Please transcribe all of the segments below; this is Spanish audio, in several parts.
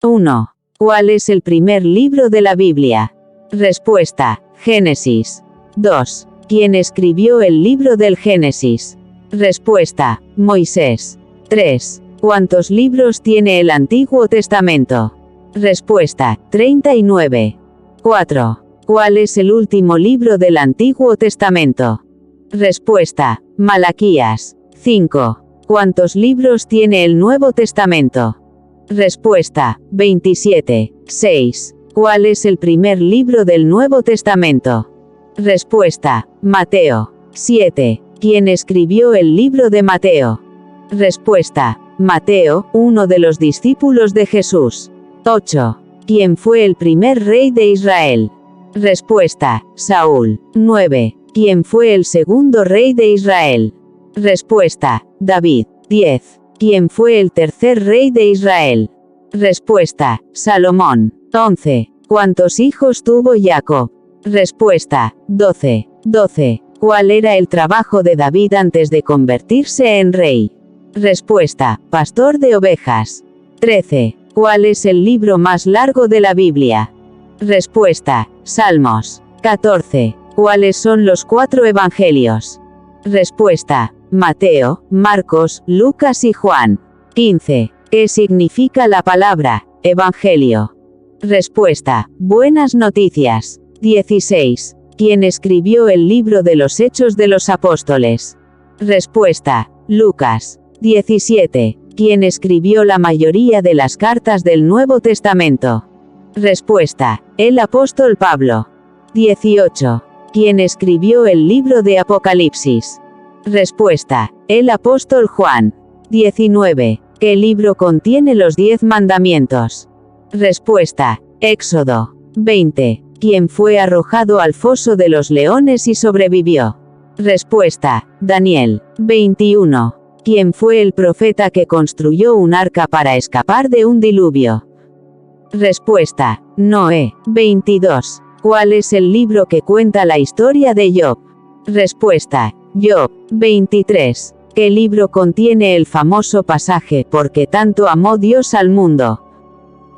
1. ¿Cuál es el primer libro de la Biblia? Respuesta: Génesis. 2. ¿Quién escribió el libro del Génesis? Respuesta: Moisés. 3. ¿Cuántos libros tiene el Antiguo Testamento? Respuesta: 39. 4. ¿Cuál es el último libro del Antiguo Testamento? Respuesta: Malaquías. 5. ¿Cuántos libros tiene el Nuevo Testamento? Respuesta: 27. 6. ¿Cuál es el primer libro del Nuevo Testamento? Respuesta: Mateo. 7. ¿Quién escribió el libro de Mateo? Respuesta: Mateo, uno de los discípulos de Jesús. 8. ¿Quién fue el primer rey de Israel? Respuesta: Saúl. 9. ¿Quién fue el segundo rey de Israel? Respuesta: David. 10. ¿Quién fue el tercer rey de Israel? Respuesta: Salomón. 11. ¿Cuántos hijos tuvo Jacob? Respuesta: 12. 12. ¿Cuál era el trabajo de David antes de convertirse en rey? Respuesta: pastor de ovejas. 13. ¿Cuál es el libro más largo de la Biblia? Respuesta: Salmos. 14. ¿Cuáles son los 4 evangelios? Respuesta: Mateo, Marcos, Lucas y Juan. 15. ¿Qué significa la palabra evangelio? Respuesta: buenas noticias. 16. ¿Quién escribió el libro de los Hechos de los Apóstoles? Respuesta: Lucas. 17. ¿Quién escribió la mayoría de las cartas del Nuevo Testamento? Respuesta: el apóstol Pablo. 18. ¿Quién escribió el libro de Apocalipsis? Respuesta: el apóstol Juan. 19. ¿Qué libro contiene los 10 mandamientos? Respuesta: Éxodo. 20. ¿Quién fue arrojado al foso de los leones y sobrevivió? Respuesta: Daniel. 21. ¿Quién fue el profeta que construyó un arca para escapar de un diluvio? Respuesta: Noé. 22. ¿Cuál es el libro que cuenta la historia de Job? Respuesta: Job. 23. ¿Qué libro contiene el famoso pasaje porque tanto amó Dios al mundo,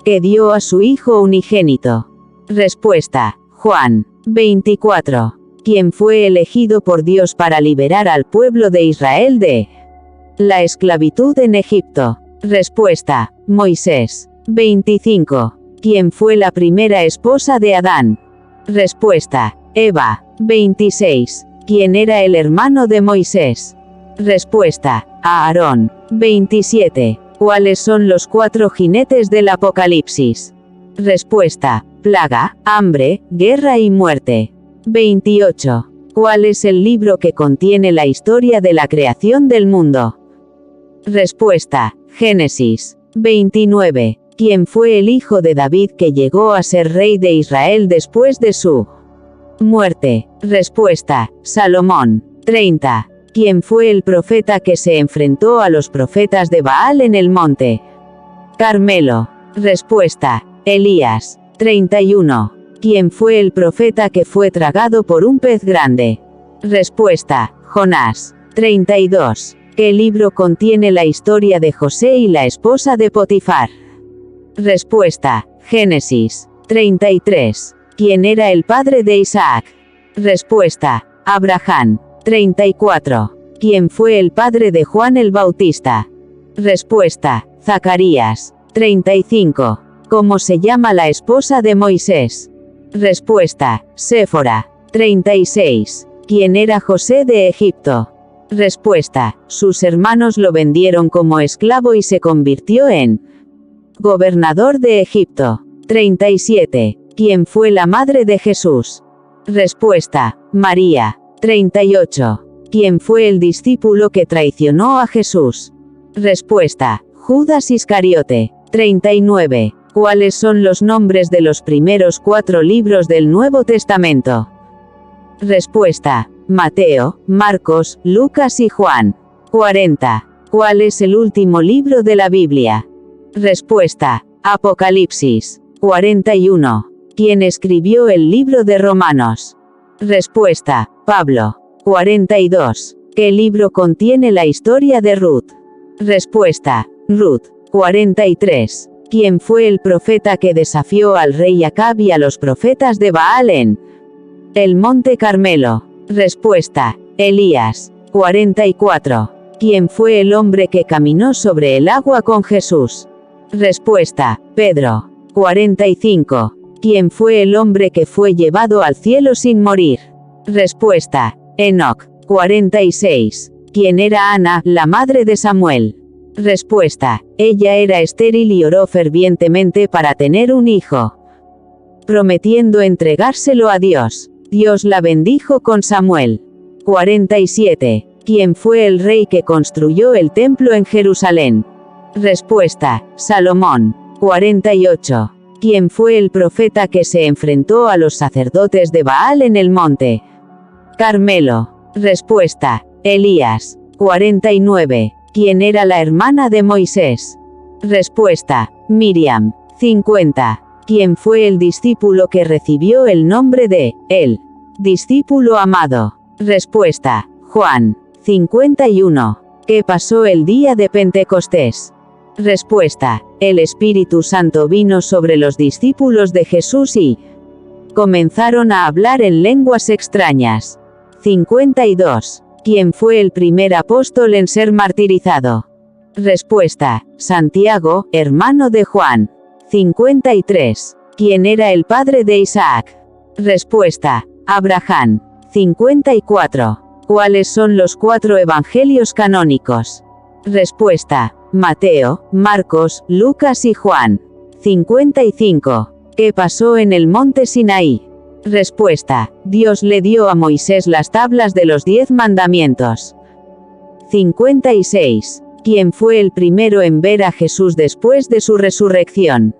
que dio a su Hijo unigénito? Respuesta: Juan. 24. ¿Quién fue elegido por Dios para liberar al pueblo de Israel de la esclavitud en Egipto? Respuesta: Moisés. 25. ¿Quién fue la primera esposa de Adán? Respuesta: Eva. 26. ¿Quién era el hermano de Moisés? Respuesta: Aarón. 27. ¿Cuáles son los 4 jinetes del Apocalipsis? Respuesta: plaga, hambre, guerra y muerte. 28. ¿Cuál es el libro que contiene la historia de la creación del mundo? Respuesta: Génesis. 29. ¿Quién fue el hijo de David que llegó a ser rey de Israel después de su muerte? Respuesta: Salomón. 30. ¿Quién fue el profeta que se enfrentó a los profetas de Baal en el monte Carmelo? Respuesta: Elías. 31. ¿Quién fue el profeta que fue tragado por un pez grande? Respuesta: Jonás. 32. ¿Qué libro contiene la historia de José y la esposa de Potifar? Respuesta: Génesis. 33. ¿Quién era el padre de Isaac? Respuesta: Abraham. 34. ¿Quién fue el padre de Juan el Bautista? Respuesta: Zacarías. 35. ¿Cómo se llama la esposa de Moisés? Respuesta: Séfora. 36. ¿Quién era José de Egipto? Respuesta: sus hermanos lo vendieron como esclavo y se convirtió en gobernador de Egipto. 37. ¿Quién fue la madre de Jesús? Respuesta: María. 38. ¿Quién fue el discípulo que traicionó a Jesús? Respuesta: Judas Iscariote. 39. ¿Cuáles son los nombres de los primeros 4 libros del Nuevo Testamento? Respuesta: Mateo, Marcos, Lucas y Juan. 40. ¿Cuál es el último libro de la Biblia? Respuesta: Apocalipsis. 41. ¿Quién escribió el libro de Romanos? Respuesta: Pablo. 42. ¿Qué libro contiene la historia de Ruth? Respuesta: Ruth. 43. ¿Quién fue el profeta que desafió al rey Acab y a los profetas de Baal en el monte Carmelo? Respuesta: Elías. 44. ¿Quién fue el hombre que caminó sobre el agua con Jesús? Respuesta: Pedro. 45. ¿Quién fue el hombre que fue llevado al cielo sin morir? Respuesta: Enoc. 46. ¿Quién era Ana, la madre de Samuel? Respuesta: ella era estéril y oró fervientemente para tener un hijo, prometiendo entregárselo a Dios. Dios la bendijo con Samuel. 47. ¿Quién fue el rey que construyó el templo en Jerusalén? Respuesta: Salomón. 48. ¿Quién fue el profeta que se enfrentó a los sacerdotes de Baal en el monte Carmelo? Respuesta: Elías. 49. ¿Quién era la hermana de Moisés? Respuesta: Miriam. 50. ¿Quién fue el discípulo que recibió el nombre de el discípulo amado? Respuesta: Juan. 51. ¿Qué pasó el día de Pentecostés? Respuesta: el Espíritu Santo vino sobre los discípulos de Jesús y comenzaron a hablar en lenguas extrañas. 52. ¿Quién fue el primer apóstol en ser martirizado? Respuesta: Santiago, hermano de Juan. 53. ¿Quién era el padre de Isaac? Respuesta: Abraham. 54. ¿Cuáles son los 4 evangelios canónicos? Respuesta: Mateo, Marcos, Lucas y Juan. 55. ¿Qué pasó en el monte Sinaí? Respuesta: Dios le dio a Moisés las tablas de los 10 mandamientos. 56. ¿Quién fue el primero en ver a Jesús después de su resurrección?